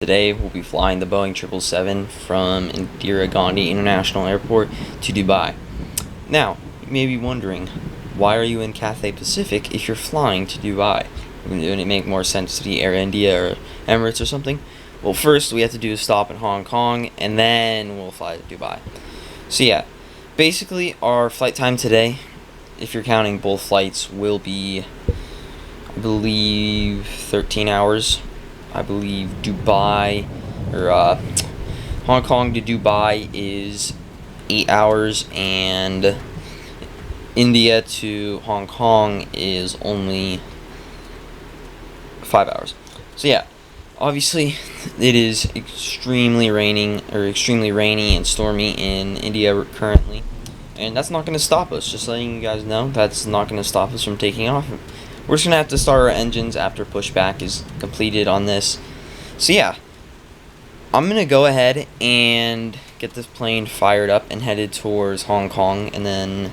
Today we'll be flying the Boeing 777 from Indira Gandhi International Airport to Dubai. Now, you may be wondering, why are you in Cathay Pacific if you're flying to Dubai? Wouldn't it make more sense to be Air India or Emirates or something? Well, first we have to do a stop in Hong Kong, and then we'll fly to Dubai. So yeah, basically our flight time today, if you're counting both flights, will be, I believe, 13 hours. I believe Dubai, or Hong Kong to Dubai is 8 hours, and India to Hong Kong is only 5 hours. So yeah, obviously it is extremely rainy and stormy in India currently, and that's not going to stop us. Just letting you guys know, that's not going to stop us from taking off. We're just going to have to start our engines after pushback is completed on this. So yeah, I'm going to go ahead and get this plane fired up and headed towards Hong Kong. And then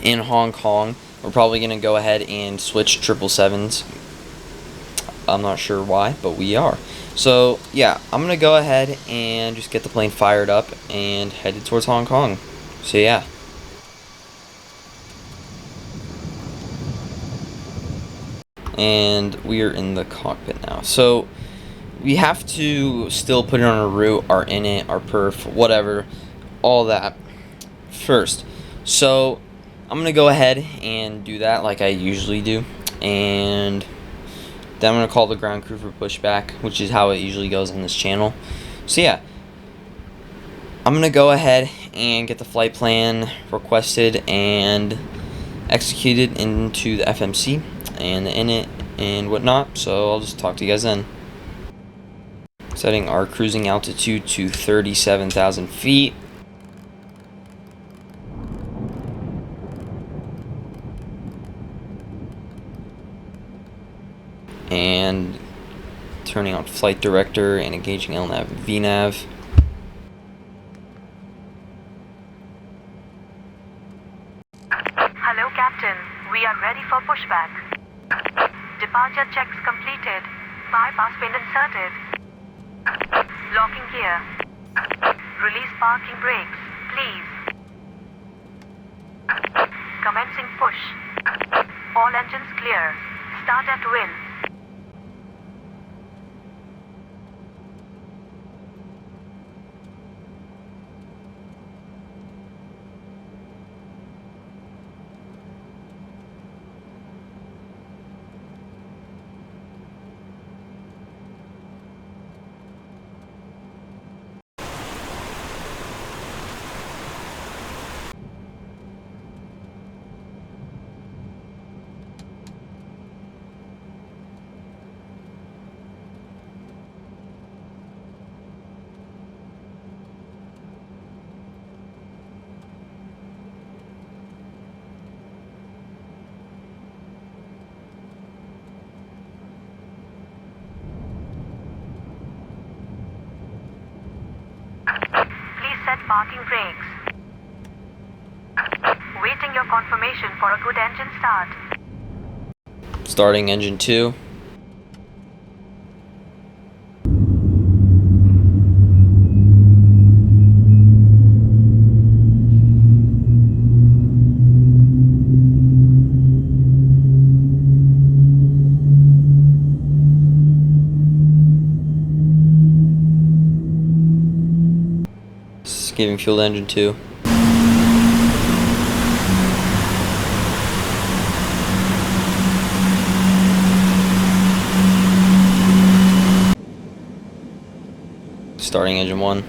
in Hong Kong, we're probably going to go ahead and switch 777s. I'm not sure why, but we are. So yeah, I'm going to go ahead and just get the plane fired up and headed towards Hong Kong. So yeah. And we are in the cockpit now. So we have to still put it on our route, our init, our perf, whatever, all that first. So I'm gonna go ahead and do that like I usually do, and then I'm gonna call the ground crew for pushback, which is how it usually goes on this channel. So yeah, I'm gonna go ahead and get the flight plan requested and executed into the FMC and the init and whatnot. So I'll just talk to you guys then. Setting our cruising altitude to 37,000 feet. And turning on flight director and engaging LNAV and VNAV. Hello, Captain. We are ready for pushback. Departure checks completed. Bypass pin inserted. Locking gear. Release parking brakes, please. Commencing push. All engines clear. Start at will. Set parking brakes. Waiting your confirmation for a good engine start. Starting engine 2. Giving fuel to engine 2. Starting engine 1.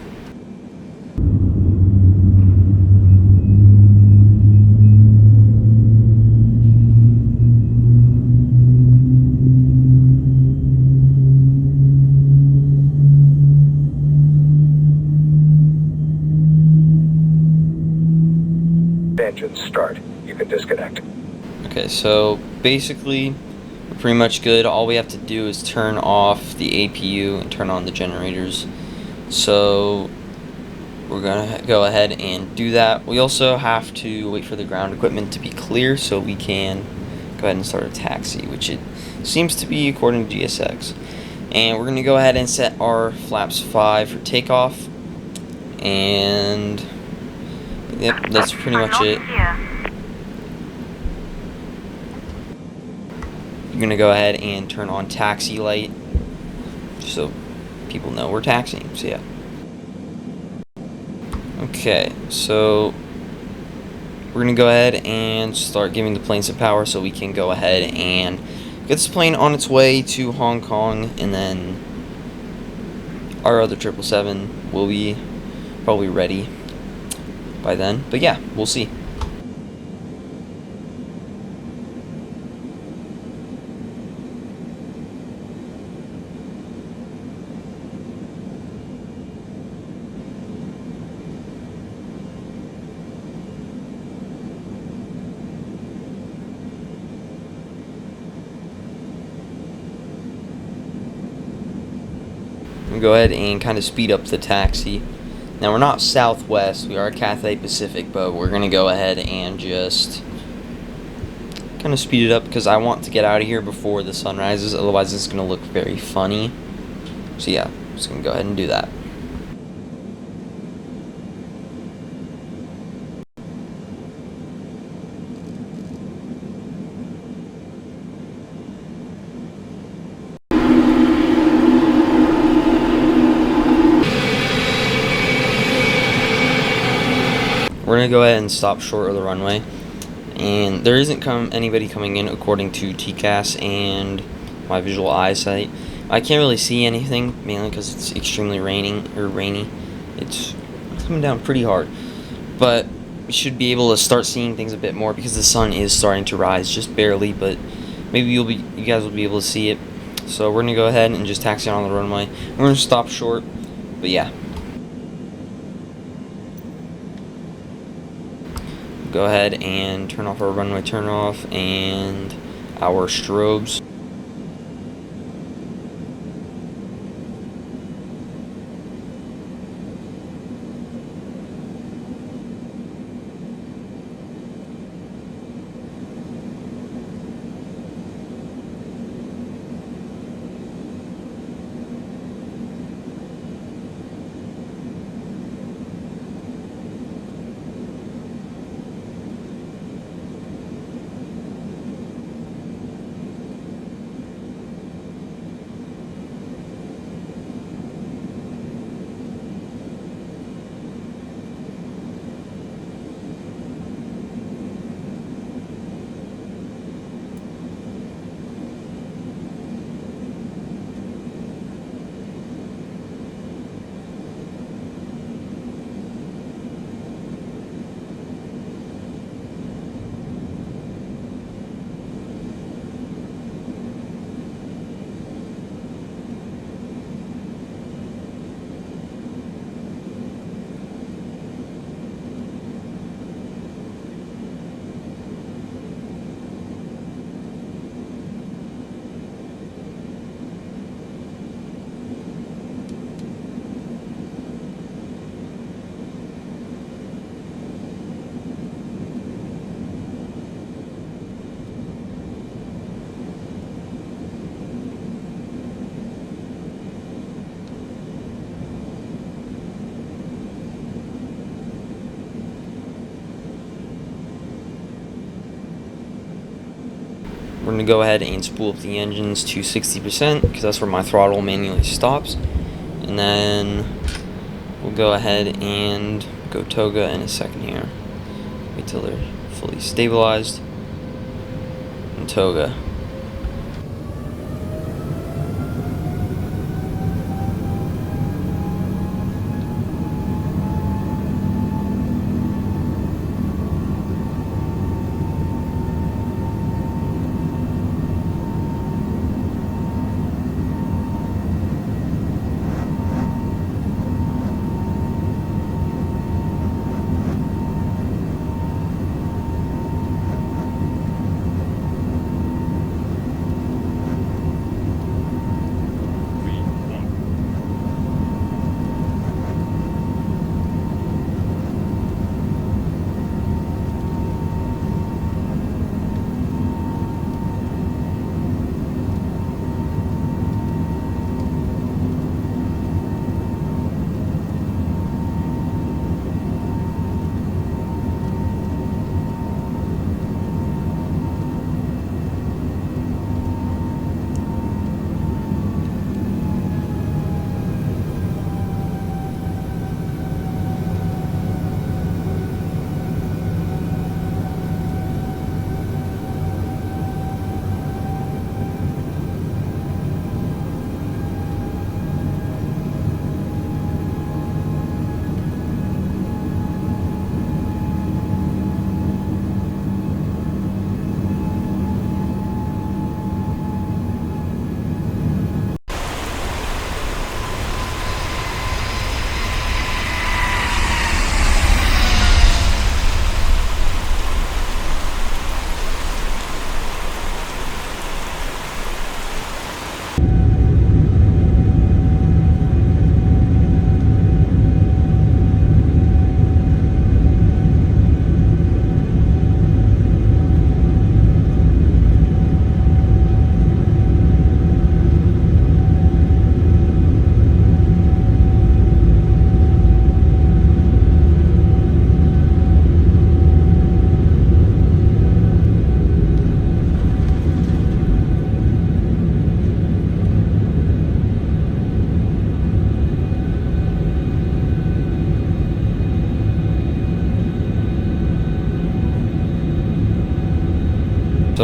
Engines start. You can disconnect. Okay, so basically we're pretty much good. All we have to do is turn off the APU and turn on the generators. So we're gonna go ahead and do that. We also have to wait for the ground equipment to be clear so we can go ahead and start a taxi, which it seems to be according to GSX. And we're going to go ahead and set our flaps 5 for takeoff. And yep, that's pretty much it. You're going to go ahead and turn on taxi light, so people know we're taxiing. So yeah. Okay, so we're going to go ahead and start giving the plane some power so we can go ahead and get this plane on its way to Hong Kong, and then our other 777 will be probably ready by then. But yeah, we'll see. Go ahead and kind of speed up the taxi. Now we're not Southwest, we are Cathay Pacific, but we're gonna go ahead and just kind of speed it up because I want to get out of here before the sun rises, otherwise it's gonna look very funny. So yeah, I'm just gonna go ahead and do that. We're going to go ahead and stop short of the runway, and there isn't anybody coming in according to TCAS and my visual eyesight. I can't really see anything, mainly because it's extremely rainy. It's coming down pretty hard, but we should be able to start seeing things a bit more because the sun is starting to rise, just barely, but maybe you guys will be able to see it. So we're going to go ahead and just taxi on the runway. We're going to stop short, but yeah. Go ahead and turn off our runway turnoff and our strobes. We're going to go ahead and spool up the engines to 60% because that's where my throttle manually stops. And then we'll go ahead and go toga in a second here. Wait till they're fully stabilized. And toga.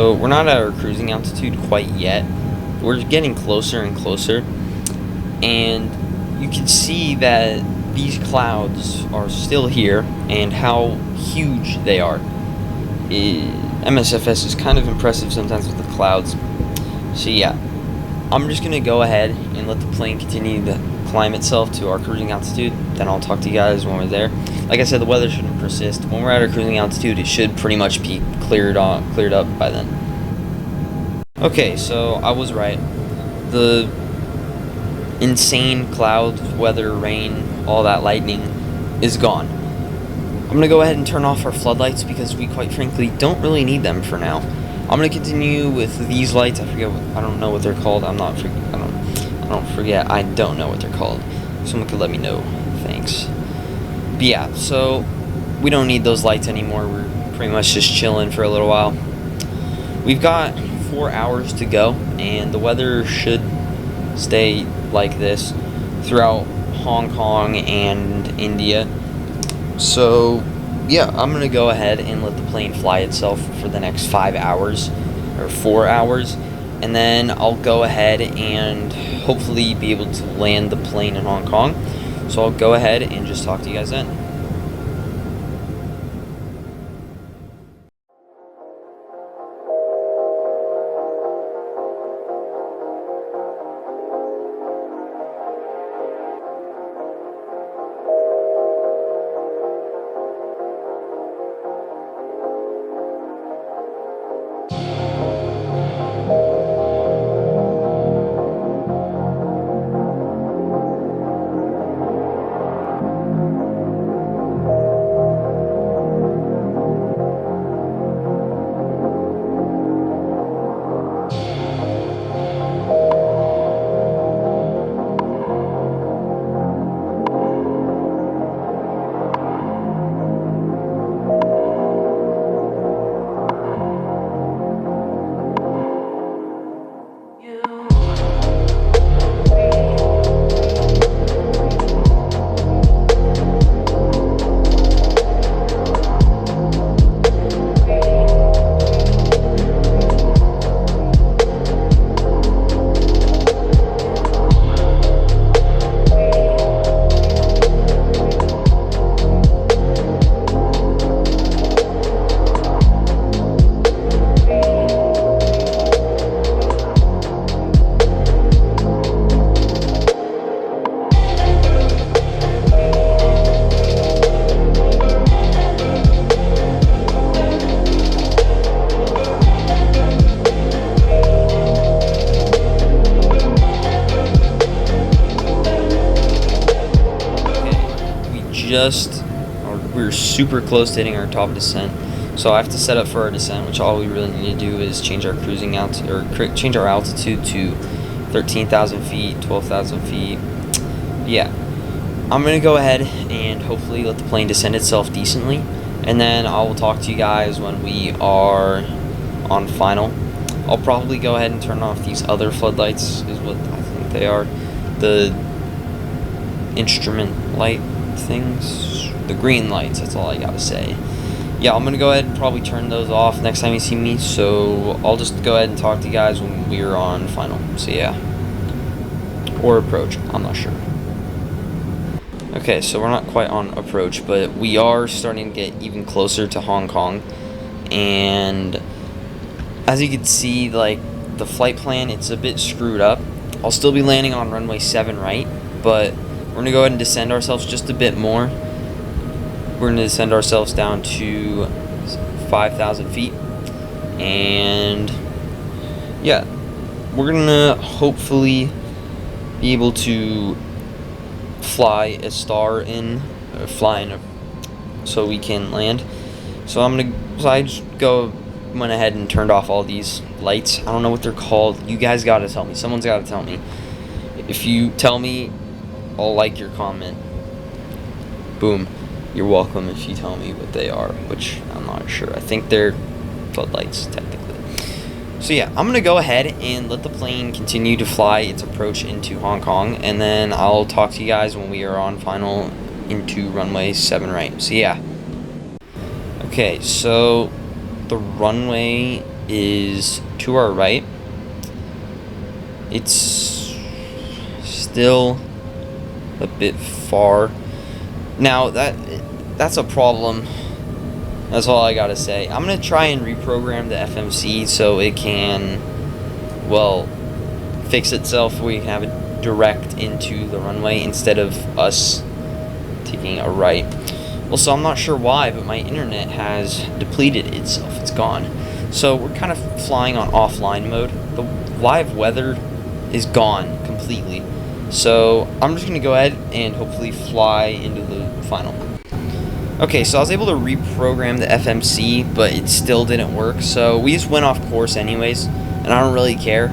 So we're not at our cruising altitude quite yet. We're getting closer and closer, and you can see that these clouds are still here and how huge they are. MSFS is kind of impressive sometimes with the clouds. So yeah, I'm just gonna go ahead and let the plane continue to climb itself to our cruising altitude. Then I'll talk to you guys when we're there. Like I said, the weather shouldn't persist. When we're at our cruising altitude, it should pretty much be cleared up by then. Okay, so I was right. The insane clouds, weather, rain, all that lightning is gone. I'm gonna go ahead and turn off our floodlights because we quite frankly don't really need them for now. I'm gonna continue with these lights. I don't know what they're called. I don't know what they're called. Someone could let me know. Thanks. But yeah, so we don't need those lights anymore. We're pretty much just chilling for a little while. We've got 4 hours to go, and the weather should stay like this throughout Hong Kong and India. So yeah, I'm gonna go ahead and let the plane fly itself for the next 5 hours or 4 hours, and then I'll go ahead and hopefully be able to land the plane in Hong Kong. So I'll go ahead and just talk to you guys then. We're super close to hitting our top descent, so I have to set up for our descent, which all we really need to do is change our cruising altitude, or change our altitude to 13,000 feet, 12,000 feet. Yeah, I'm gonna go ahead and hopefully let the plane descend itself decently, and then I will talk to you guys when we are on final. I'll probably go ahead and turn off these other floodlights, is what I think they are, the instrument light things, the green lights, that's all I gotta say. Yeah, I'm gonna go ahead and probably turn those off next time you see me, so I'll just go ahead and talk to you guys when we're on final. So yeah, or approach, I'm not sure. Okay, so we're not quite on approach, but we are starting to get even closer to Hong Kong, and as you can see, like, the flight plan, it's a bit screwed up. I'll still be landing on runway 7 right, but we're gonna go ahead and descend ourselves just a bit more. We're gonna descend ourselves down to 5,000 feet, and yeah, we're gonna hopefully be able to fly a star in, or fly in, so we can land. So I just went ahead and turned off all these lights. I don't know what they're called. You guys gotta tell me. Someone's gotta tell me. If you tell me, I'll like your comment. Boom. You're welcome if you tell me what they are, which I'm not sure. I think they're floodlights, technically. So yeah, I'm gonna go ahead and let the plane continue to fly its approach into Hong Kong, and then I'll talk to you guys when we are on final into runway 7 right. So yeah. Okay, so the runway is to our right. It's still a bit far. Now that's a problem. That's all I gotta say. I'm gonna try and reprogram the FMC so it can, well, fix itself. We can have it direct into the runway instead of us taking a right. Also, I'm not sure why, but my internet has depleted itself. It's gone. So we're kind of flying on offline mode. The live weather is gone completely. So I'm just gonna go ahead and hopefully fly into the final. Okay, so I was able to reprogram the FMC, but it still didn't work. So we just went off course anyways, and I don't really care.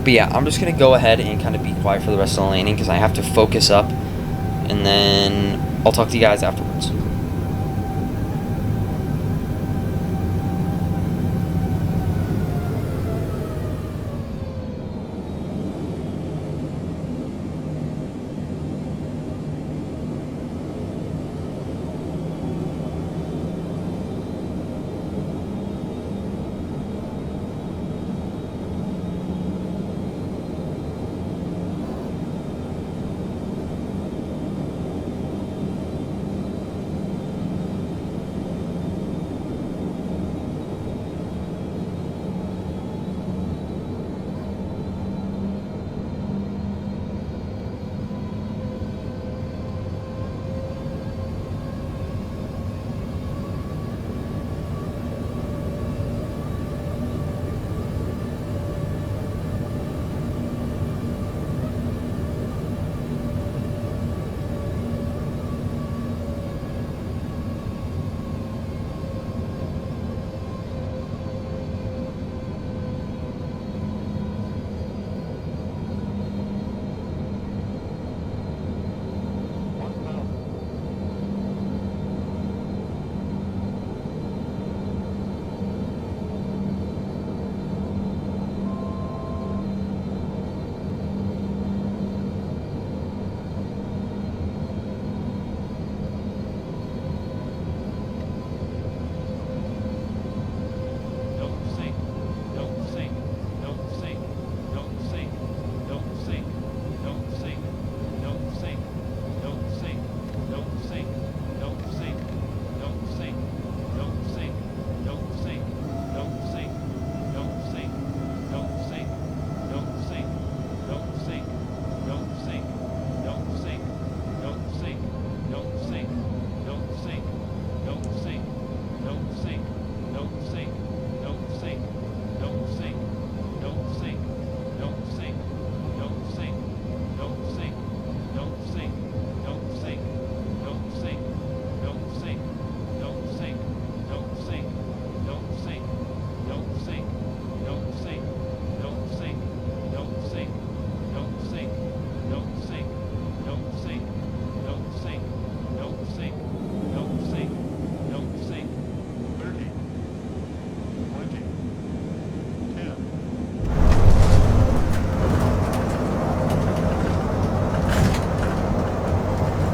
But yeah, I'm just gonna go ahead and kind of be quiet for the rest of the landing because I have to focus up, and then I'll talk to you guys afterwards.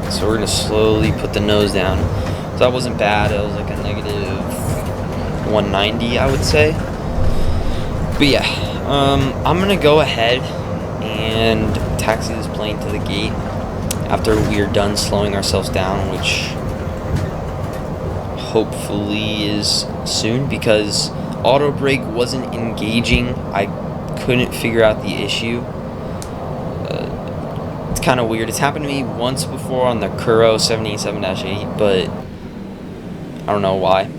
So we're gonna slowly put the nose down. So that wasn't bad. It was like a negative 190, I would say. But yeah, I'm gonna go ahead and taxi this plane to the gate after we're done slowing ourselves down, which hopefully is soon, because auto brake wasn't engaging. I couldn't figure out the issue. It's kind of weird. It's happened to me once before on the COOLER 787-8, but I don't know why.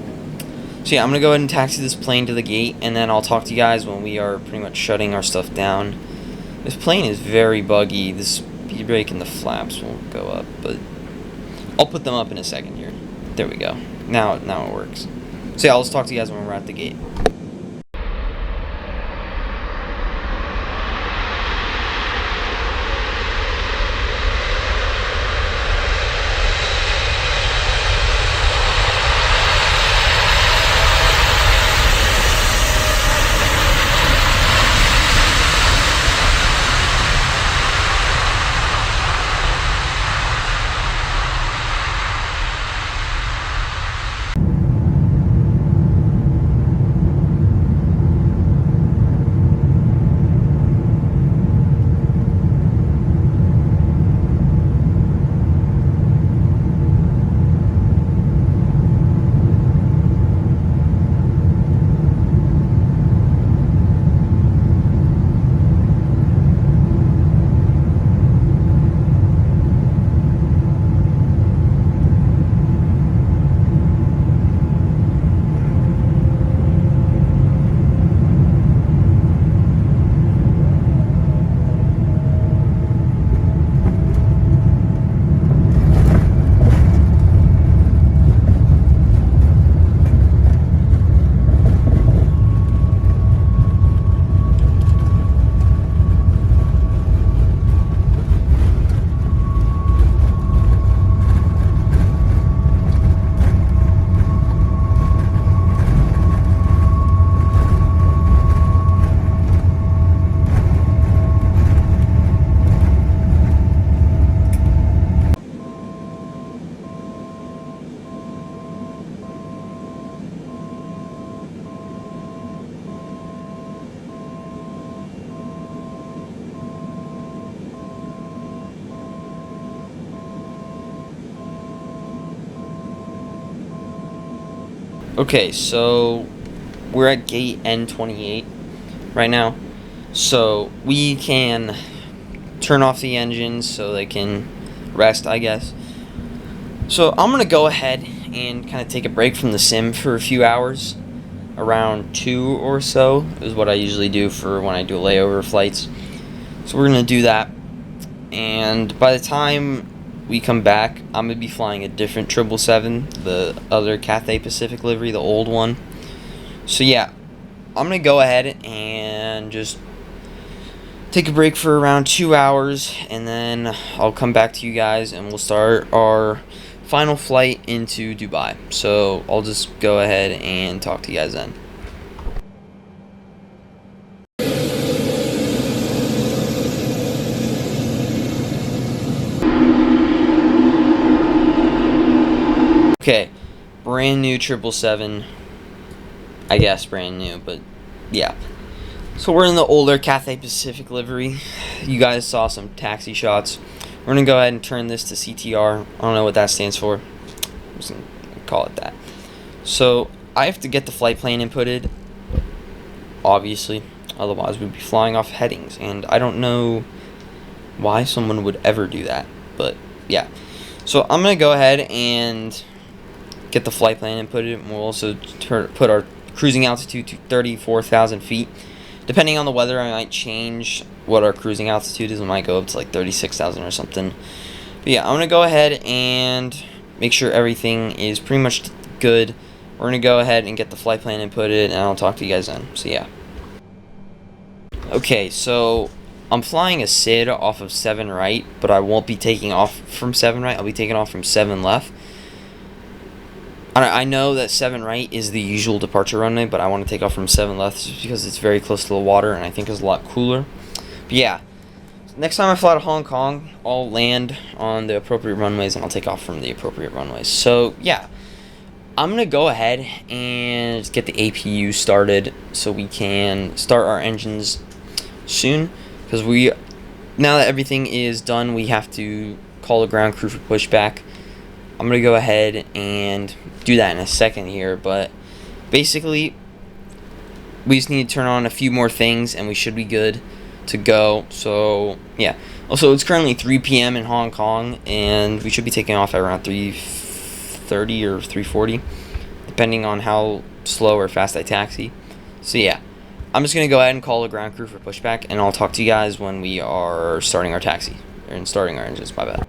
So yeah, I'm gonna go ahead and taxi this plane to the gate, and then I'll talk to you guys when we are pretty much shutting our stuff down. This plane is very buggy. The speed brake and the flaps won't go up, but I'll put them up in a second here. There we go. Now it works. So yeah, I'll just talk to you guys when we're at the gate. Okay, so we're at gate N28 right now. So we can turn off the engines so they can rest, I guess. So I'm going to go ahead and kind of take a break from the sim for a few hours. Around 2 or so is what I usually do for when I do layover flights. So we're going to do that. And by the time we come back, I'm going to be flying a different 777, the other Cathay Pacific livery, the old one. So yeah, I'm going to go ahead and just take a break for around 2 hours, and then I'll come back to you guys and we'll start our final flight into Dubai. So I'll just go ahead and talk to you guys then. Okay, brand new 777. I guess brand new, but yeah. So we're in the older Cathay Pacific livery. You guys saw some taxi shots. We're going to go ahead and turn this to CTR. I don't know what that stands for. I'm just going to call it that. So I have to get the flight plan inputted, obviously. Otherwise we'd be flying off headings. And I don't know why someone would ever do that. But yeah. So I'm going to go ahead and get the flight plan inputted. And we'll also put our cruising altitude to 34,000 feet. Depending on the weather, I might change what our cruising altitude is. It might go up to like 36,000 or something. But yeah, I'm going to go ahead and make sure everything is pretty much good. We're going to go ahead and get the flight plan inputted, and I'll talk to you guys then. So yeah. Okay, so I'm flying a SID off of 7 right, but I won't be taking off from 7 right. I'll be taking off from 7 left. I know that 7 right is the usual departure runway, but I want to take off from 7 left just because it's very close to the water and I think it's a lot cooler. But yeah, next time I fly to Hong Kong, I'll land on the appropriate runways and I'll take off from the appropriate runways. So yeah, I'm going to go ahead and get the APU started so we can start our engines soon. Because now that everything is done, we have to call the ground crew for pushback. I'm going to go ahead and do that in a second here, but basically we just need to turn on a few more things and we should be good to go. So yeah, also it's currently 3 p.m. in Hong Kong and we should be taking off at around 3:30 or 3:40 depending on how slow or fast I taxi. So yeah, I'm just going to go ahead and call the ground crew for pushback, and I'll talk to you guys when we are starting our taxi and starting our engines. My bad.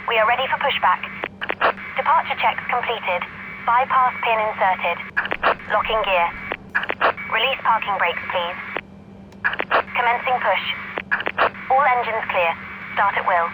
We are ready for pushback. Departure checks completed. Bypass pin inserted. Locking gear. Release parking brakes, please. Commencing push. All engines clear. Start at will.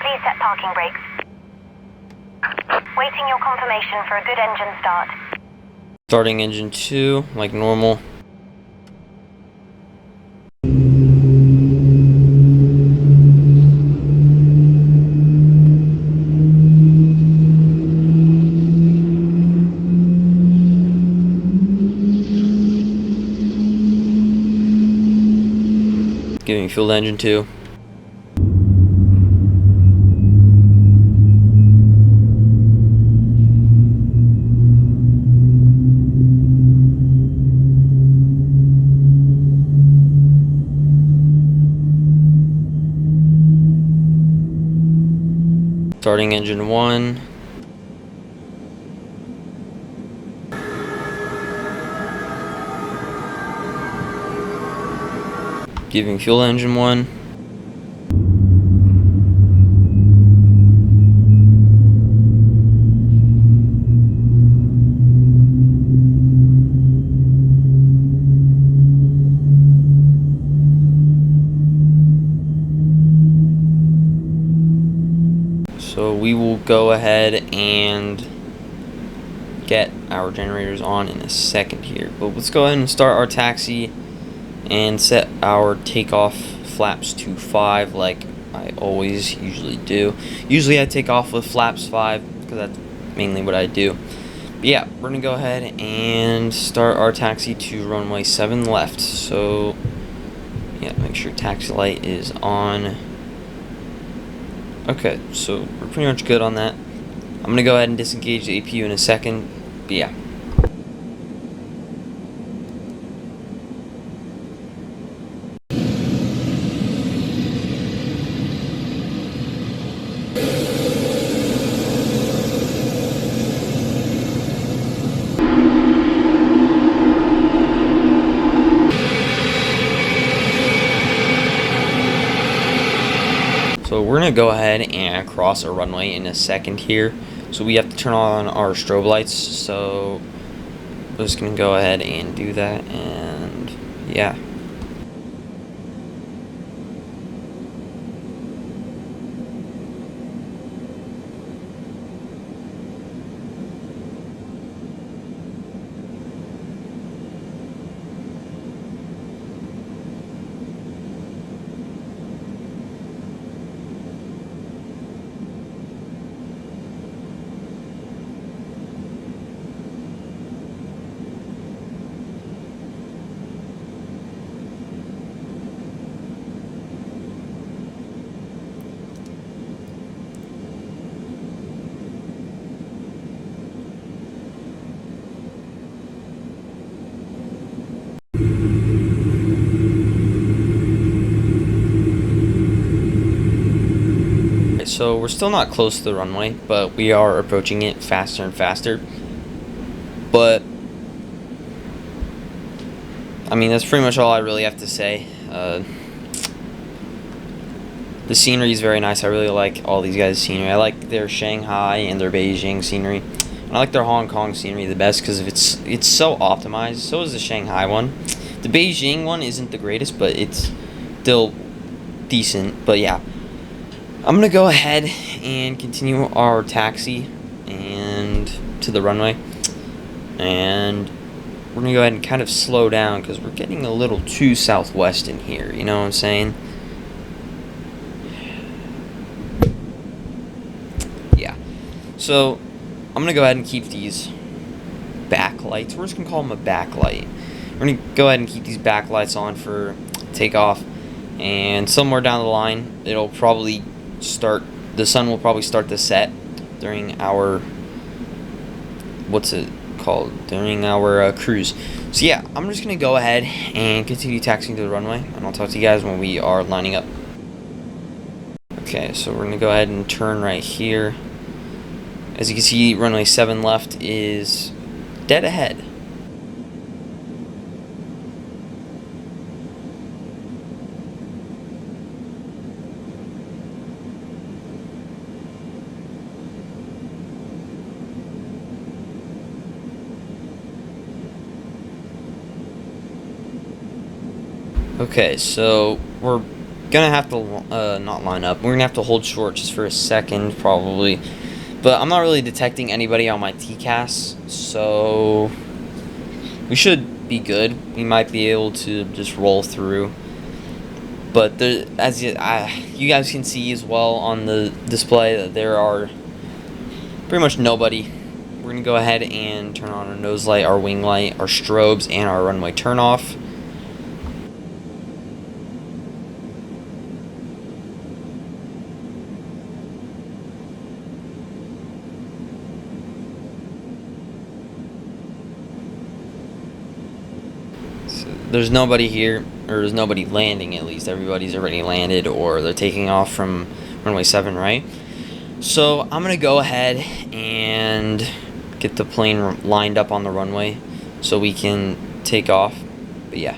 Please set parking brakes. Waiting your confirmation for a good engine start. Starting engine 2 like normal. Giving fuel to engine 2. Starting engine 1. Giving fuel engine 1. So we will go ahead and get our generators on in a second here. But let's go ahead and start our taxi and set our takeoff flaps to 5 like I always usually do. Usually I take off with flaps 5 because that's mainly what I do. But yeah, we're going to go ahead and start our taxi to runway 7 left. So yeah, make sure taxi light is on. Okay, so we're pretty much good on that. I'm going to go ahead and disengage the APU in a second. But yeah. So we're going to go ahead and cross a runway in a second here. So we have to turn on our strobe lights. So we're just going to go ahead and do that. And yeah. So we're still not close to the runway, but we are approaching it faster and faster. But I mean, that's pretty much all I really have to say. The scenery is very nice. I really like all these guys' scenery. I like their Shanghai and their Beijing scenery. And I like their Hong Kong scenery the best because it's so optimized. So is the Shanghai one. The Beijing one isn't the greatest, but it's still decent. But yeah. I'm going to go ahead and continue our taxi and to the runway, and we're going to go ahead and kind of slow down because we're getting a little too southwest in here, you know what I'm saying? Yeah, so I'm going to go ahead and keep these backlights. We're just going to call them a backlight. We're going to go ahead and keep these backlights on for takeoff, and somewhere down the line it'll probably the sun will probably start to set during our during our cruise. So yeah, I'm just gonna go ahead and continue taxiing to the runway, and I'll talk to you guys when we are lining up. Okay, so we're gonna go ahead and turn right here. As you can see, runway 7 left is dead ahead. Okay, so we're gonna have to not line up. We're gonna have to hold short just for a second, probably. But I'm not really detecting anybody on my TCAS, so we should be good. We might be able to just roll through. But as you guys can see as well on the display, that there are pretty much nobody. We're gonna go ahead and turn on our nose light, our wing light, our strobes, and our runway turn off. There's nobody here, or there's nobody landing at least. Everybody's already landed, or they're taking off from runway 7, right? So I'm gonna go ahead and get the plane lined up on the runway so we can take off. But yeah.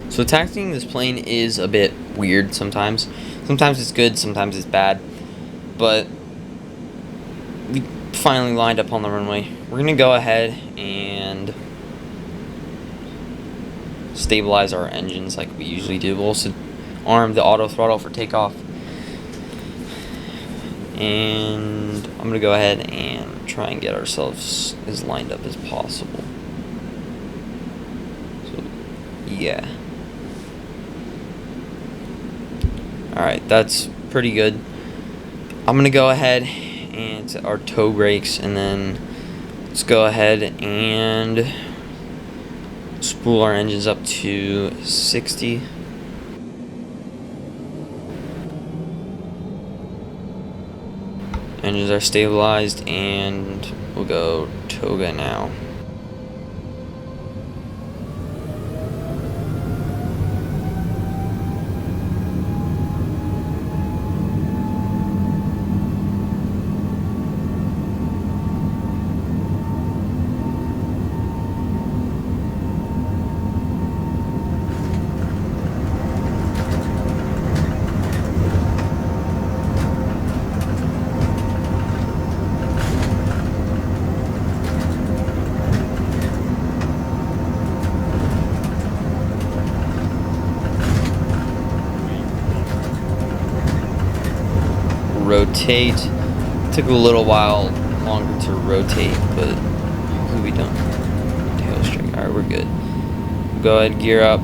So taxiing this plane is a bit weird sometimes. Sometimes it's good, sometimes it's bad. But we finally lined up on the runway. We're gonna go ahead and stabilize our engines like we usually do. We'll also arm the auto throttle for takeoff. And I'm gonna go ahead and try and get ourselves as lined up as possible. So yeah. Alright, that's pretty good. I'm gonna go ahead and set our toe brakes, and then let's go ahead and spool our engines up to 60. Engines are stabilized, and we'll go toga now. Rotate. Took a little while longer to rotate, but hopefully we don't tail strike. Alright, we're good. Go ahead, gear up.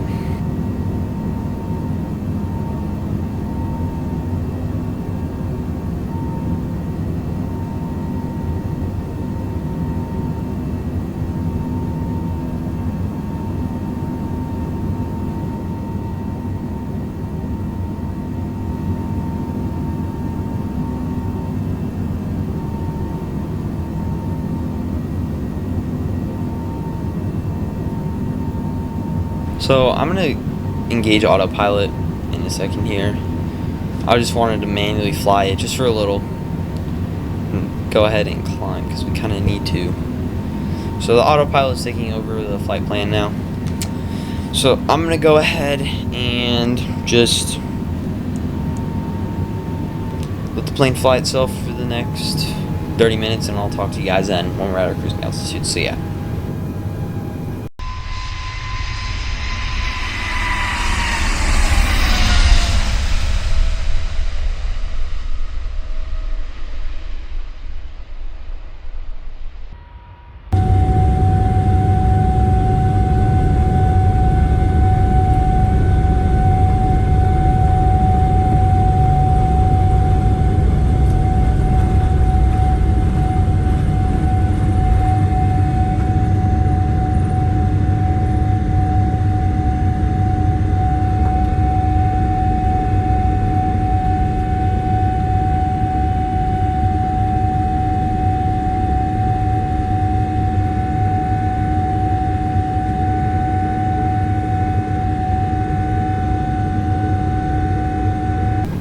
So I'm gonna engage autopilot in a second here. I just wanted to manually fly it just for a little. And go ahead and climb because we kind of need to. So the autopilot's taking over the flight plan now. So I'm gonna go ahead and just let the plane fly itself for the next 30 minutes, and I'll talk to you guys then when we're at our cruising altitude. So yeah.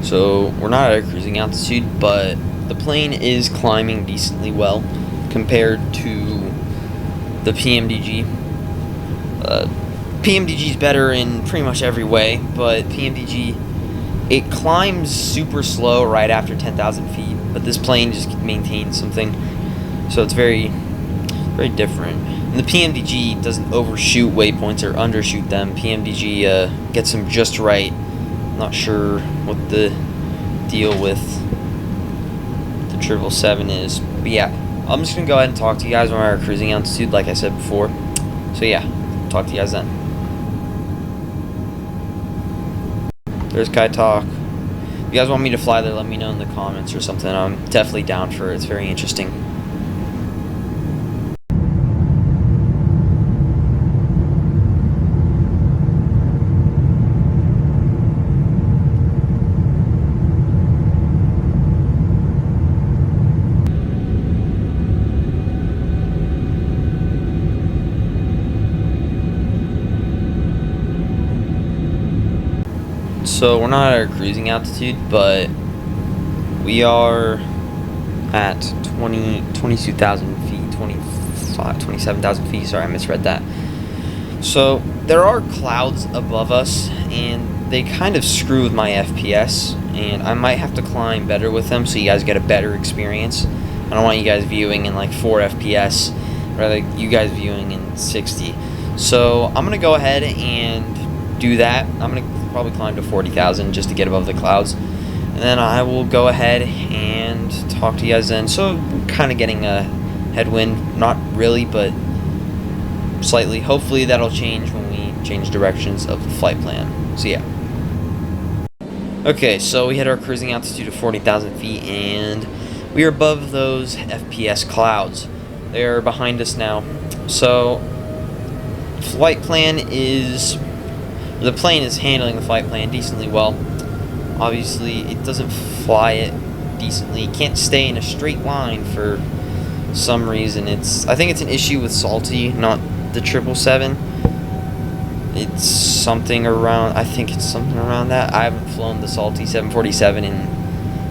So we're not at a cruising altitude, but the plane is climbing decently well compared to the PMDG. PMDG is better in pretty much every way, but PMDG, it climbs super slow right after 10,000 feet, but this plane just maintains something, so it's very, very different. And the PMDG doesn't overshoot waypoints or undershoot them. PMDG gets them just right. Not sure what the deal with the 777 is, but yeah, I'm just gonna go ahead and talk to you guys when we're at cruising altitude, like I said before. So yeah, talk to you guys then. There's Kai Talk. If you guys want me to fly there, let me know in the comments or something. I'm definitely down for it. It's very interesting. So we're not at our cruising altitude, but we are at 22,000 feet, 27,000 feet. Sorry, I misread that. So there are clouds above us, and they kind of screw with my FPS, and I might have to climb better with them so you guys get a better experience. I don't want you guys viewing in like 4 FPS, rather you guys viewing in 60. So I'm going to go ahead and do that. I'm going to probably climb to 40,000 just to get above the clouds. And then I will go ahead and talk to you guys then. So kind of getting a headwind, not really, but slightly. Hopefully that'll change when we change directions of the flight plan. So yeah. Okay, so we hit our cruising altitude of 40,000 feet, and we are above those FPS clouds. They're behind us now. So flight plan is, the plane is handling the flight plan decently well. Obviously it doesn't fly it decently. It can't stay in a straight line for some reason. I think it's an issue with Salty, not the 777. It's something around, I think it's something around that. I haven't flown the Salty 747 in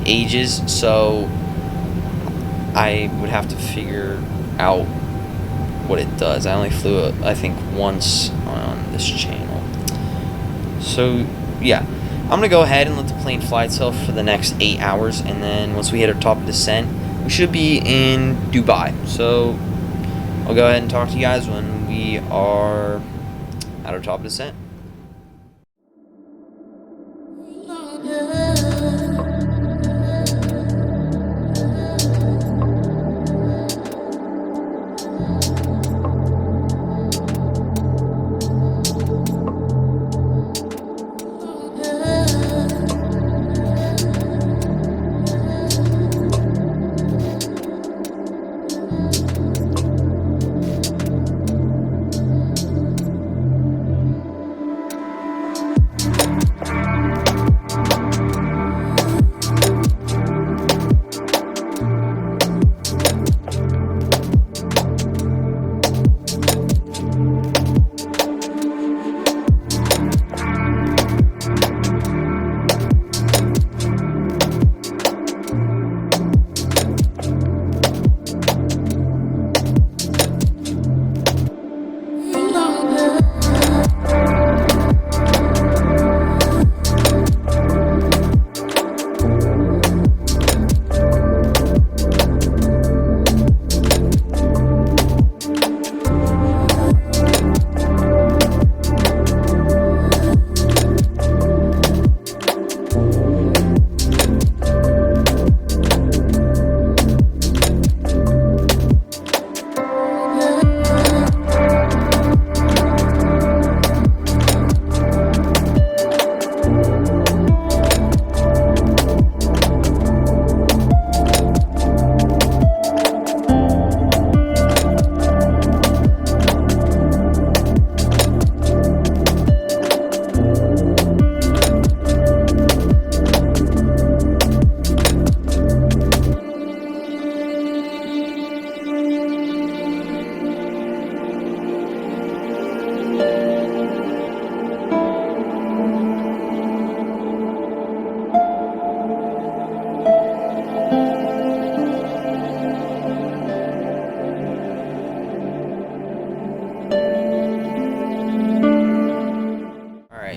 ages, so I would have to figure out what it does. I only flew it, I think, once on this channel. So yeah, I'm gonna go ahead and let the plane fly itself for the next 8 hours, and then once we hit our top of descent, we should be in Dubai. So I'll go ahead and talk to you guys when we are at our top of descent.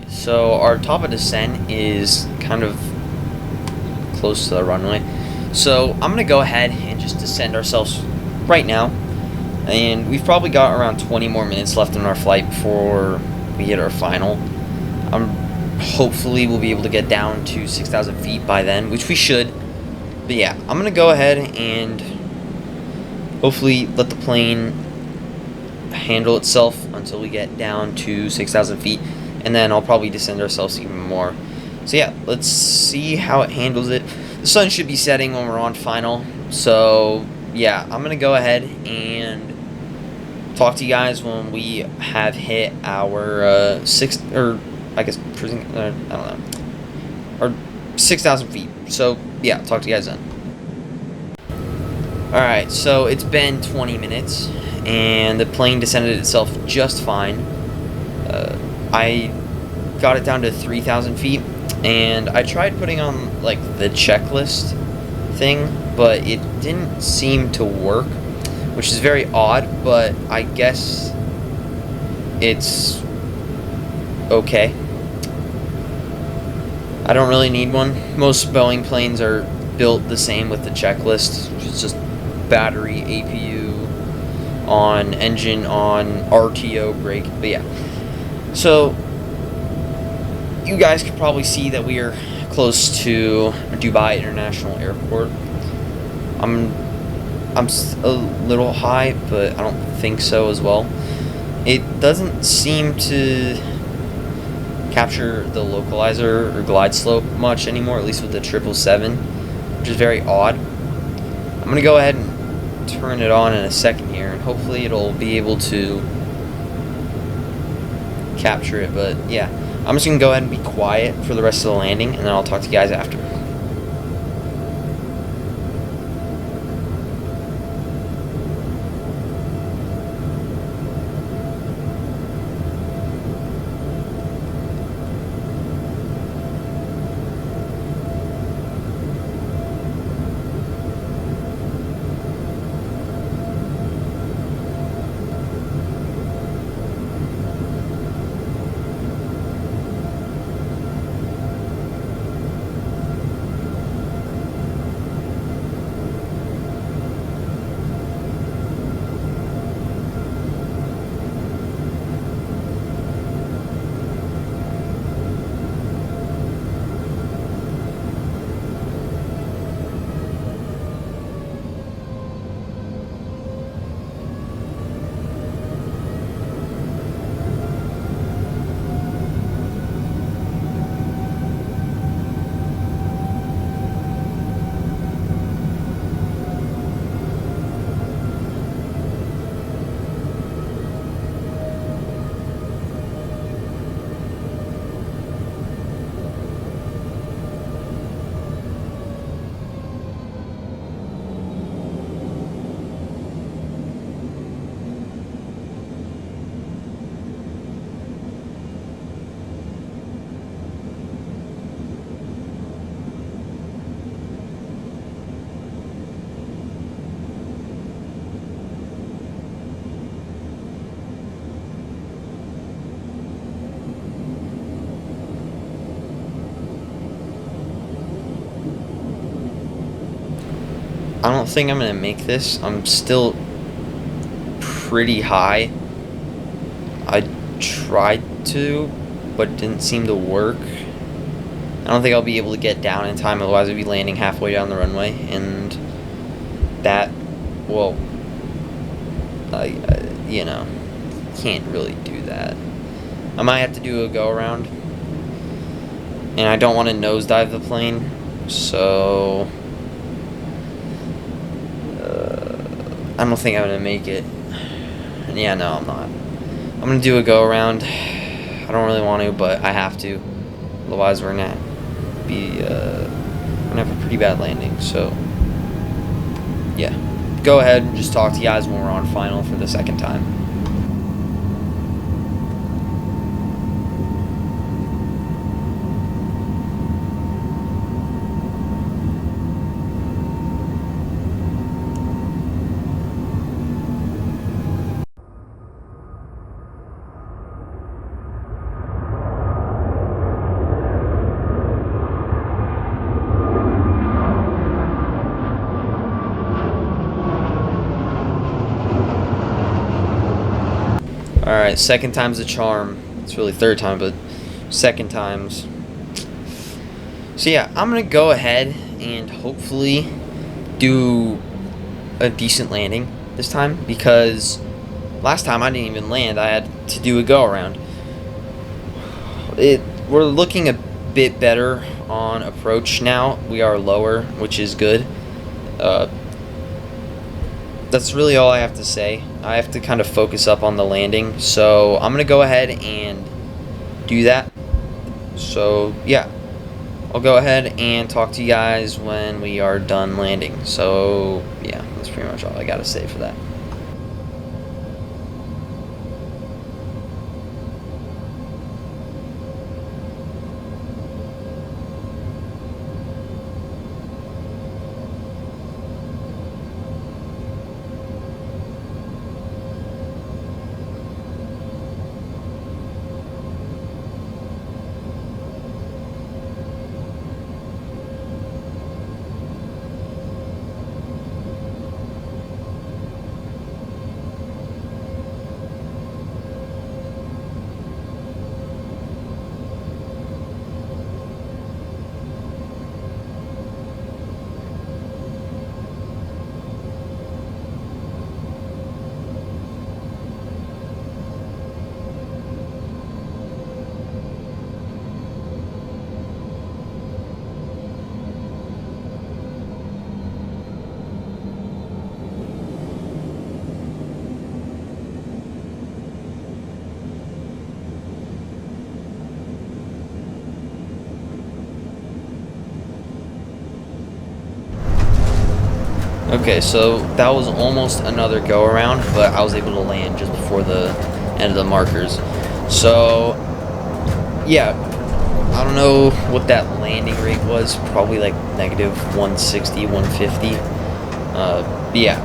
So our top of descent is kind of close to the runway. So I'm going to go ahead and just descend ourselves right now. And we've probably got around 20 more minutes left in our flight before we hit our final. Hopefully we'll be able to get down to 6,000 feet by then, which we should. But yeah, I'm going to go ahead and hopefully let the plane handle itself until we get down to 6,000 feet. And then I'll probably descend ourselves even more. So yeah, let's see how it handles it. The sun should be setting when we're on final. So yeah, I'm gonna go ahead and talk to you guys when we have hit our cruising, I don't know, or 6,000 feet. So yeah, talk to you guys then. Alright, so it's been 20 minutes and the plane descended itself just fine. I got it down to 3,000 feet, and I tried putting on like the checklist thing, but it didn't seem to work, which is very odd, but I guess it's okay. I don't really need one. Most Boeing planes are built the same with the checklist. It's just battery, APU on, engine on, RTO, brake. But yeah. So you guys could probably see that we are close to Dubai International Airport. I'm a little high, but I don't think so as well. It doesn't seem to capture the localizer or glide slope much anymore, at least with the 777, which is very odd. I'm going to go ahead and turn it on in a second here, and hopefully it'll be able to capture it. But yeah, I'm just going to go ahead and be quiet for the rest of the landing, and then I'll talk to you guys after. I don't think I'm going to make this. I'm still pretty high. I tried to, but it didn't seem to work. I don't think I'll be able to get down in time, otherwise I'd be landing halfway down the runway, and that, well, you know, can't really do that. I might have to do a go-around, and I don't want to nosedive the plane, so I don't think I'm going to make it. And yeah, no, I'm not. I'm going to do a go-around. I don't really want to, but I have to. Otherwise, we're going to be, we're going to have a pretty bad landing. So, yeah. Go ahead and just talk to you guys when we're on final for the second time. Alright, second time's the charm. It's really third time, but second time's. So yeah, I'm going to go ahead and hopefully do a decent landing this time, because last time I didn't even land. I had to do a go-around. We're looking a bit better on approach now. We are lower, which is good. That's really all I have to say. I have to kind of focus up on the landing, so I'm gonna go ahead and do that. So yeah, I'll go ahead and talk to you guys when we are done landing. So yeah, that's pretty much all I gotta say for that. Okay, so that was almost another go around, but I was able to land just before the end of the markers. So, yeah, I don't know what that landing rate was, probably like negative 160, 150. But yeah,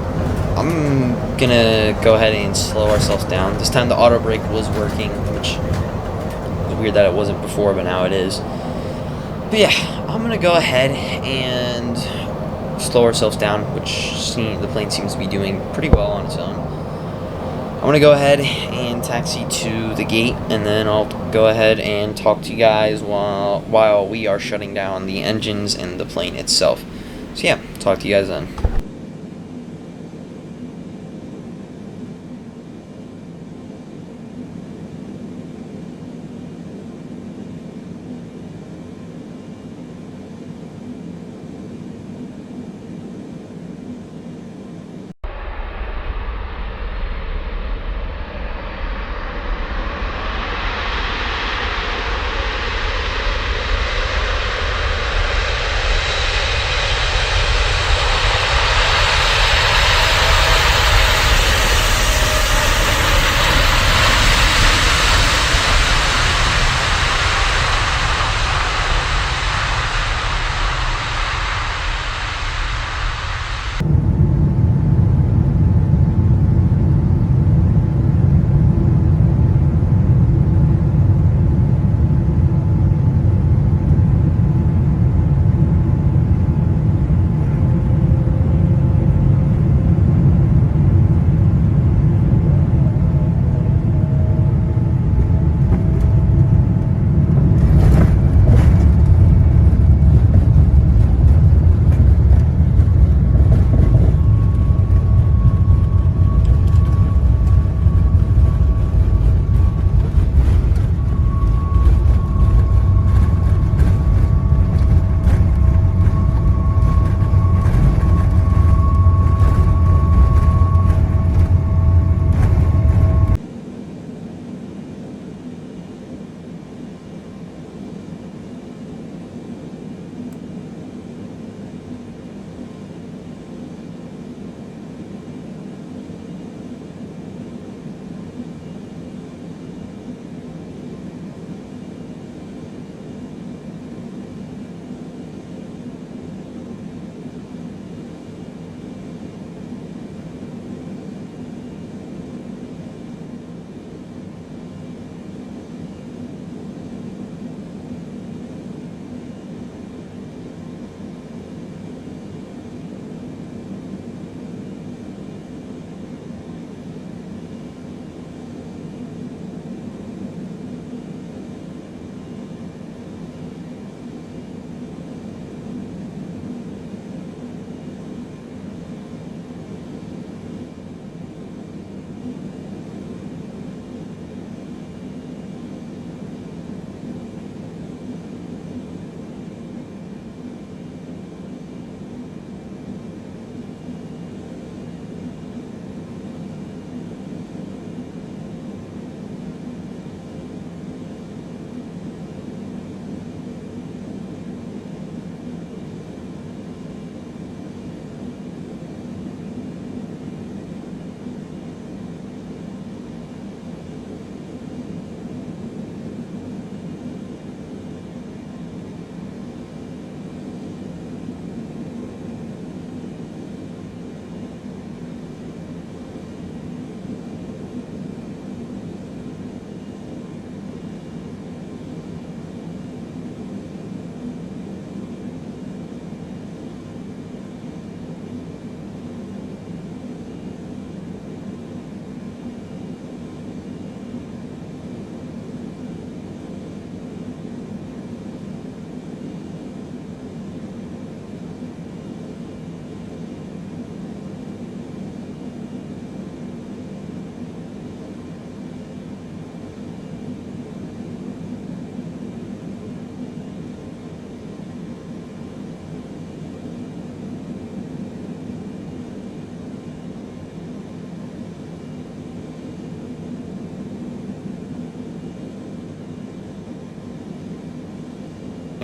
I'm gonna go ahead and slow ourselves down. This time the auto brake was working, which is weird that it wasn't before, but now it is. But yeah, I'm gonna go ahead and slow ourselves down, which the plane seems to be doing pretty well on its own. I'm gonna go ahead and taxi to the gate, and then I'll go ahead and talk to you guys while we are shutting down the engines and the plane itself. So yeah, talk to you guys then.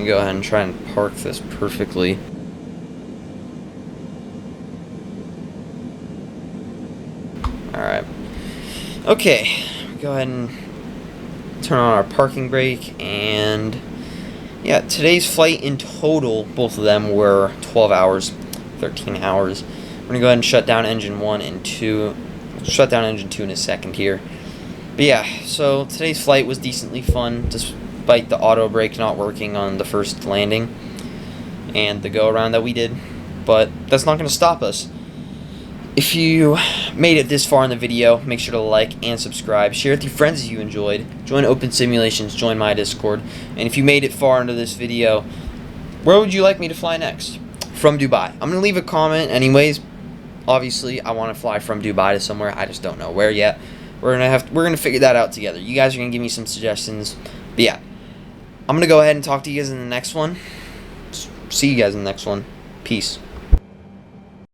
Go ahead and try and park this perfectly. Alright. Okay, go ahead and turn on our parking brake, and yeah, today's flight in total, both of them were 12 hours, 13 hours. We're going to go ahead and shut down engine 1 and 2. Shut down engine 2 in a second here. But yeah, so today's flight was decently fun, despite the auto brake not working on the first landing and the go-around that we did. But that's not going to stop us. If you made it this far in the video, make sure to like and subscribe. Share with your friends if you enjoyed. Join Open Simulations, join my Discord. And if you made it far into this video, where would you like me to fly next? From Dubai. I'm going to leave a comment anyways. Obviously, I want to fly from Dubai to somewhere. I just don't know where yet. We're gonna figure that out together. You guys are going to give me some suggestions. But yeah, I'm going to go ahead and talk to you guys in the next one. See you guys in the next one. Peace.